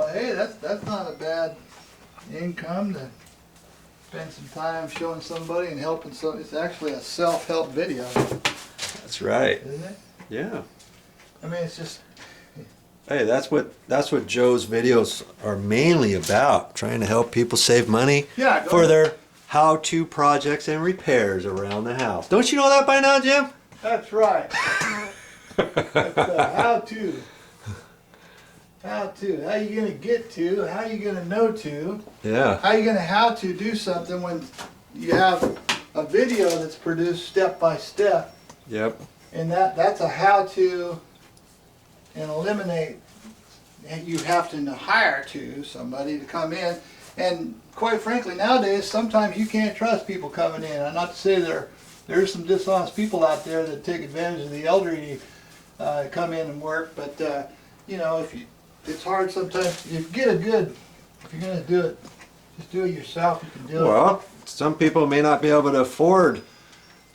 Well, hey, that's not a bad income to spend some time showing somebody and helping. So it's actually a self-help video. That's right. Isn't it? Yeah. I mean, it's just. Hey, that's what Joe's videos are mainly about, trying to help people save money for their how-to projects and repairs around the house. Don't you know that by now, Jim? That's right. That's how-to. How-to. How you gonna get to? How you gonna know to? Yeah. How you gonna how to do something when you have a video that's produced step by step? Yep. And that's a how-to. And eliminate, and you have to hire somebody to come in, and quite frankly nowadays sometimes you can't trust people coming in. I'm not to say there's some dishonest people out there that take advantage of the elderly come in and work, but you know, it's hard sometimes. If you're going to do it, just do it yourself. You can do it. Well, some people may not be able to afford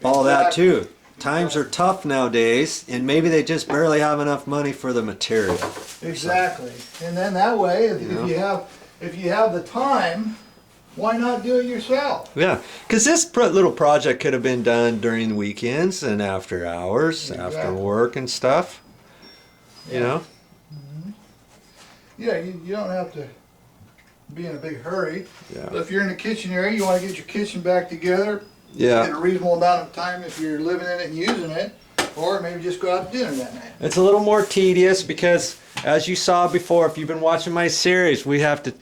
all that too. Times are tough nowadays, and maybe they just barely have enough money for the material. Exactly. And then that way, if you have the time, why not do it yourself? Yeah, because this little project could have been done during the weekends and after hours, after work and stuff. Yeah. You know? Mm-hmm. Yeah, you don't have to be in a big hurry. Yeah. But if you're in the kitchen area, you want to get your kitchen back together. Yeah. In a reasonable amount of time if you're living in it and using it, or maybe just go out to dinner that night. It's a little more tedious because, as you saw before, if you've been watching my series, we have to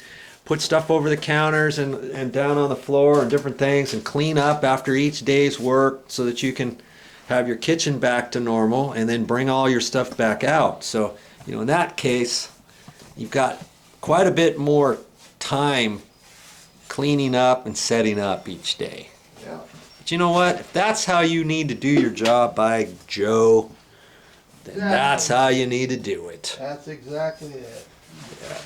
put stuff over the counters and down on the floor and different things and clean up after each day's work so that you can have your kitchen back to normal and then bring all your stuff back out. So, you know, in that case, you've got quite a bit more time cleaning up and setting up each day. Yeah. But you know what? If that's how you need to do your job by Joe, then that's how you need to do it. That's exactly it. Yeah.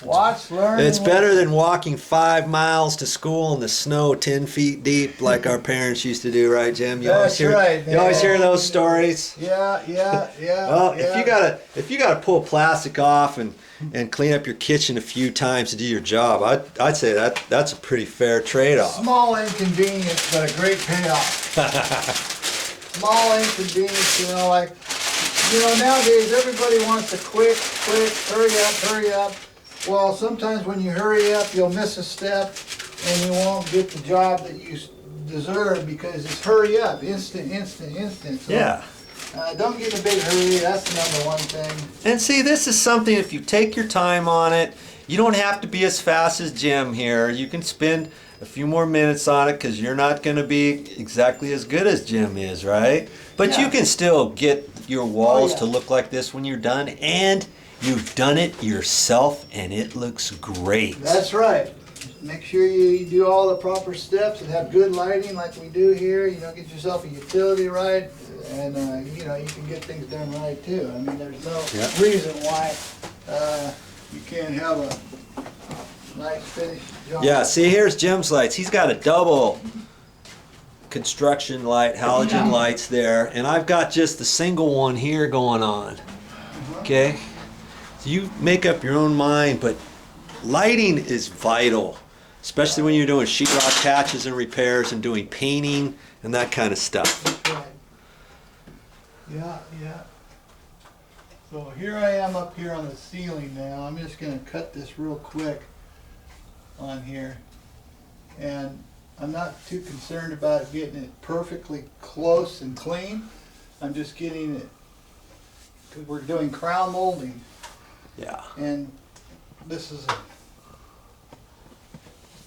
Watch, learn. It's better than walking 5 miles to school in the snow 10 feet deep like our parents used to do, right, Jim? That's right. You always hear those stories. Yeah. Well, yeah. if you gotta pull plastic off and clean up your kitchen a few times to do your job, I'd say that's a pretty fair trade-off. Small inconvenience, but a great payoff. Small inconvenience, you know, like, you know, nowadays everybody wants a quick, hurry up. Well, sometimes when you hurry up, you'll miss a step and you won't get the job that you deserve because it's hurry up, instant. So, Yeah. don't get in a big hurry. That's the number one thing. And see, this is something, if you take your time on it, you don't have to be as fast as Jim here. You can spend a few more minutes on it because you're not going to be exactly as good as Jim is, right? But you can still get your walls to look like this when you're done, and you've done it yourself, and it looks great. That's right. Make sure you do all the proper steps and have good lighting like we do here. You know, get yourself a utility right, and you know, you can get things done right too. I mean, there's no reason why you can't have a nice finished job. Yeah, see, here's Jim's lights. He's got a double construction light, halogen lights there, and I've got just the single one here going on. Okay? So you make up your own mind, but lighting is vital, especially when you're doing sheetrock patches and repairs and doing painting and that kind of stuff. That's right. Yeah. So here I am up here on the ceiling now. I'm just going to cut this real quick on here. And I'm not too concerned about getting it perfectly close and clean. I'm just getting it, because we're doing crown molding. Yeah. And this is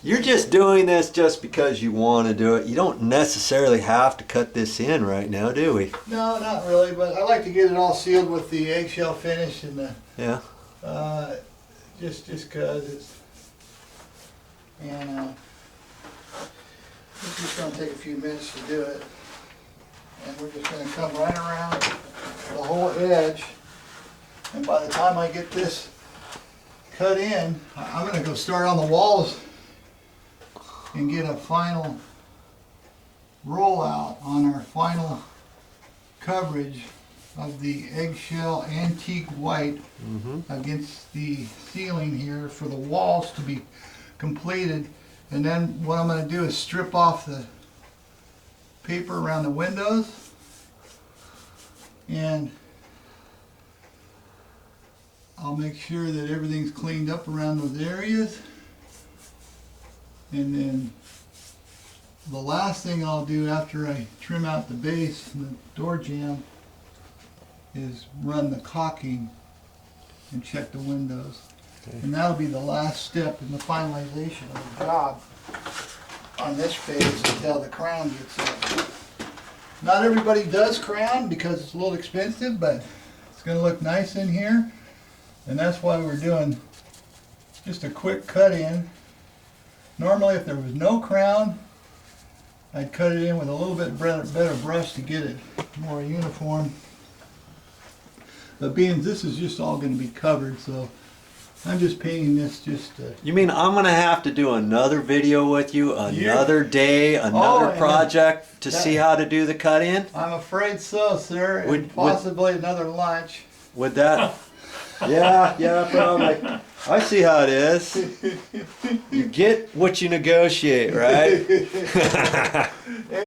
You're just doing this just because you want to do it. You don't necessarily have to cut this in right now, do we? no, not really, but I like to get it all sealed with the eggshell finish and the just because it's, and it's just going to take a few minutes to do it. And we're just going to come right around the whole edge. And by the time I get this cut in, I'm going to go start on the walls and get a final rollout on our final coverage of the eggshell antique white against the ceiling here for the walls to be completed. And then what I'm going to do is strip off the paper around the windows, and I'll make sure that everything's cleaned up around those areas. And then the last thing I'll do after I trim out the base and the door jamb is run the caulking and check the windows. Okay. And that'll be the last step in the finalization of the job on this phase until the crown gets up. Not everybody does crown because it's a little expensive, but it's going to look nice in here. And that's why we're doing just a quick cut in. Normally if there was no crown, I'd cut it in with a little bit better brush to get it more uniform. But being this is just all going to be covered, so I'm just painting this just to... You mean I'm gonna have to do another video with you, another day, another and project to see how to do the cut in? I'm afraid so, sir, and Would- possibly another lunch. Would that? Yeah, probably. I see how it is. You get what you negotiate, right?